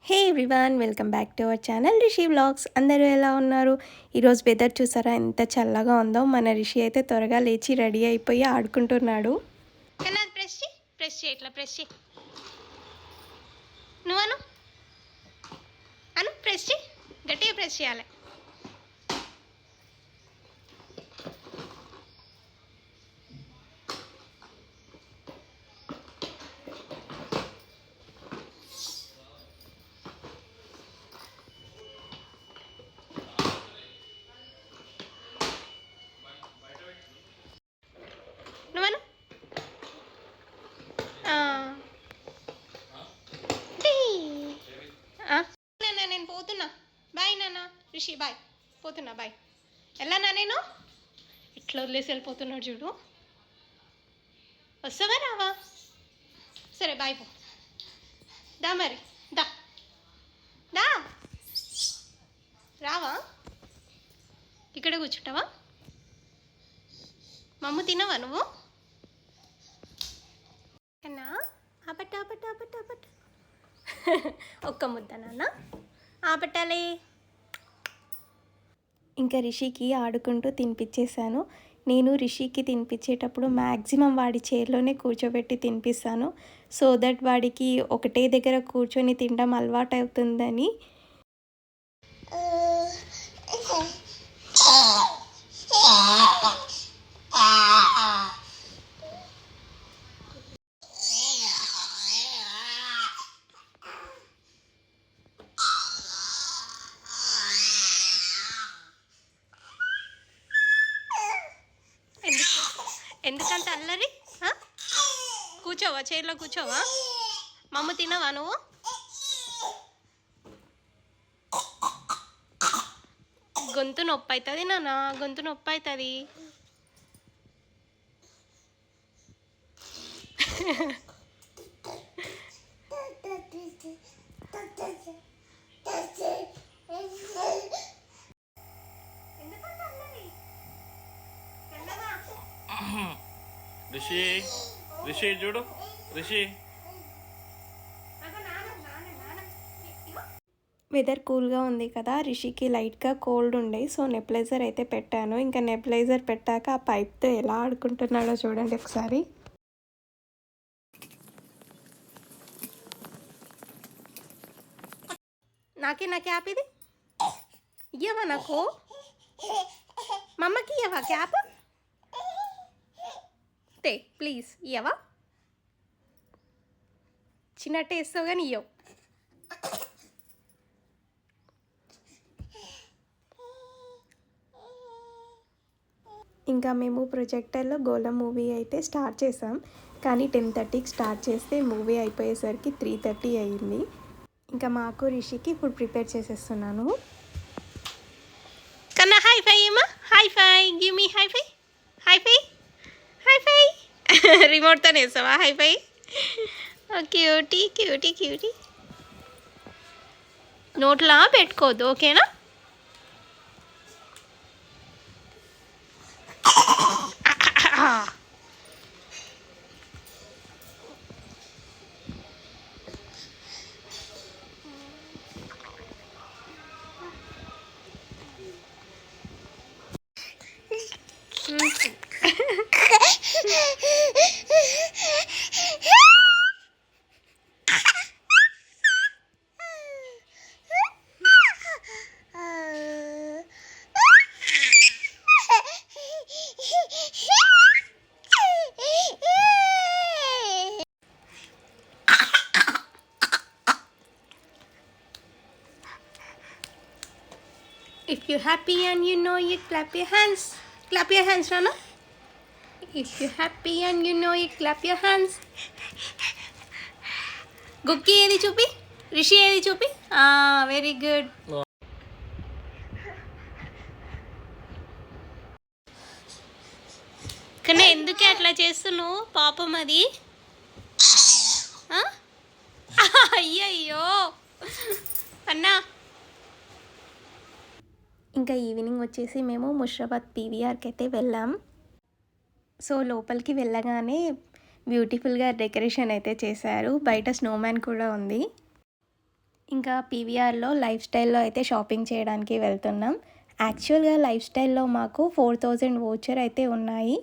Hey everyone, welcome back to our channel Rishi vlogs. అందరూ ఎలా ఉన్నారు? ఈరోజు వెదర్ చూసారా ఎంత చల్లగా ఉందో. మన రిషి అయితే త్వరగా లేచి రెడీ అయిపోయి ఆడుకుంటున్నాడు. ప్రెస్ ఇట్లా ప్రెస్ చేయి, నువ్వు అను ప్రెస్ చేయి, గట్టిగా ప్రెస్ చేయాలి. నేను పోతున్నా, బాయ్ నాన్న. రిషి బాయ్, పోతున్నా బాయ్. వెళ్ళానా నేను? ఇట్లా వదిలేసి వెళ్ళిపోతున్నాడు చూడు. వస్తావా రావా? సరే బాయ్, పో. దా మరి, దా దా. రావా? ఇక్కడ కూర్చుంటావా? మమ్మ తినవా నువ్వు? అన్నా ఆపట్ట ఆపట్ట ఆపట్ట ఆపట్ట. ఒక్క ముద్ద నాన్న, ఆపట్టాలే. ఇంకా రిషికి ఆడుకుంటూ తినిపించేశాను. నేను రిషికి తినిపించేటప్పుడు మ్యాక్సిమం వాడి చైర్లోనే కూర్చోబెట్టి తినిపిస్తాను. సో దట్ వాడికి ఒకటే దగ్గర కూర్చొని తినడం అలవాటు అవుతుందని. ఎందుకంత అల్లరి? కూర్చోవా, చైర్లో కూర్చోవా? మమ్మ తినవా నువ్వు? గొంతు నొప్పి అవుతుంది నాన్న, గొంతు నొప్పి అవుతుంది. రిషి రిషి చూడు, రిషి. వెదర్ కూల్గా ఉంది కదా, రిషికి లైట్గా కోల్డ్ ఉండే. సో నెప్లైజర్ అయితే పెట్టాను. ఇంకా నెప్లైజర్ పెట్టాక ఆ పైప్తో ఎలా ఆడుకుంటున్నాడో చూడండి ఒకసారి. నాకే నా క్యాప్ ఇది ఇయ్యవా? నాకు మమ్మకి ఇయ్యవా క్యాప్? తే ప్లీజ్ ఇయ్యవా? చిన్నట్టే ఇస్తావు కానీ ఇయ్యవు. ఇంకా మేము ప్రొజెక్టర్లో గోళం మూవీ అయితే స్టార్ట్ చేసాం. కానీ 10:30కి స్టార్ట్ చేస్తే మూవీ అయిపోయేసరికి 3:30 అయ్యింది. ఇంకా మాకు రిషికి ఫుడ్ ప్రిపేర్ చేసేస్తున్నాను. కన్నా హై ఫై ఏమా? High five, give me high five. High five, high five. రిమోట్తోనే వేస్తావా high five? Cutie cutie cutie. నోట్లా పెట్టుకోవద్దు, ఓకేనా? If you're happy and you know it, clap your hands. Clap your hands, Rana. If you're happy and you know it, clap your hands. Gucci ఏది చూపి, రిషి ఏది చూపి. Very good. కానీ ఎందుకే అట్లా చేస్తున్నావు పాపం? అది అయ్యయ్యో అన్నా. ఇంకా ఈవినింగ్ వచ్చేసి మేము ముషరాబాద్ పీవీఆర్కి అయితే వెళ్ళాం. సో లోపలికి వెళ్ళగానే బ్యూటిఫుల్గా డెకరేషన్ అయితే చేశారు. బయట స్నోమ్యాన్ కూడా ఉంది. ఇంకా పీవీఆర్లో లైఫ్ స్టైల్లో అయితే షాపింగ్ చేయడానికి వెళ్తున్నాం. యాక్చువల్గా లైఫ్ స్టైల్లో మాకు 4000 వోచర్ అయితే ఉన్నాయి.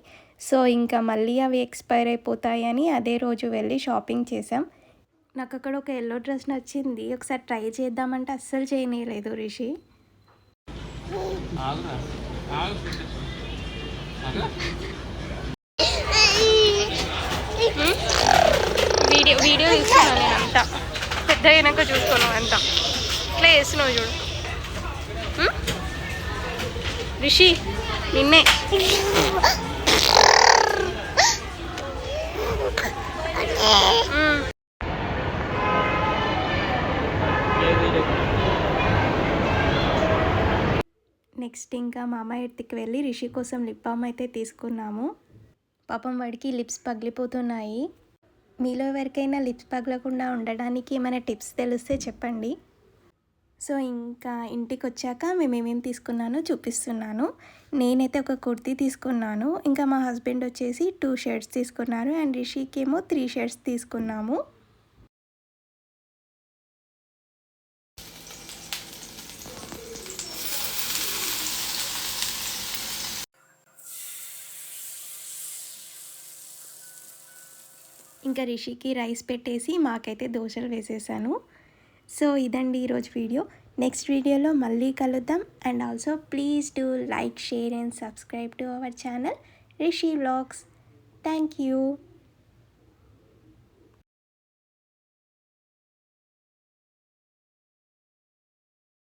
సో ఇంకా మళ్ళీ అవి ఎక్స్పైర్ అయిపోతాయని అదే రోజు వెళ్ళి షాపింగ్ చేసాం. నాకు అక్కడ ఒక ఎల్లో డ్రెస్ నచ్చింది, ఒకసారి ట్రై చేద్దామంటే అస్సలు చేయనీయలేదు రిషి. వీడియో తీసుకున్నాను నేను అంతా, పెద్ద అయినాక చూసుకున్నావు అంతా ఇట్లా చేస్తున్నావు చూడు. రిషి నిన్నే నెక్స్ట్ ఇంకా మామ ఎత్తికి వెళ్ళి రిషి కోసం లిప్ బామ్ అయితే తీసుకున్నాము. పాపం వాడికి లిప్స్ పగిలిపోతున్నాయి. మీలో ఎవరికైనా లిప్స్ పగలకుండా ఉండడానికి ఏమైనా టిప్స్ తెలిస్తే చెప్పండి. సో ఇంకా ఇంటికి వచ్చాక మేమేమేమి తీసుకున్నానో చూపిస్తున్నాను. నేనైతే ఒక కుర్తీ తీసుకున్నాను, ఇంకా మా హస్బెండ్ వచ్చేసి 2 షర్ట్స్ తీసుకున్నారు అండ్ రిషికి ఏమో 3 షర్ట్స్ తీసుకున్నాము. ఇంకా రిషికి రైస్ పెట్టేసి మాకైతే దోశలు వేసేసాను. సో ఇదండి ఈరోజు వీడియో. నెక్స్ట్ వీడియోలో మళ్ళీ కలుద్దాం. And also please do like, share and subscribe to our channel Rishi vlogs. Thank you.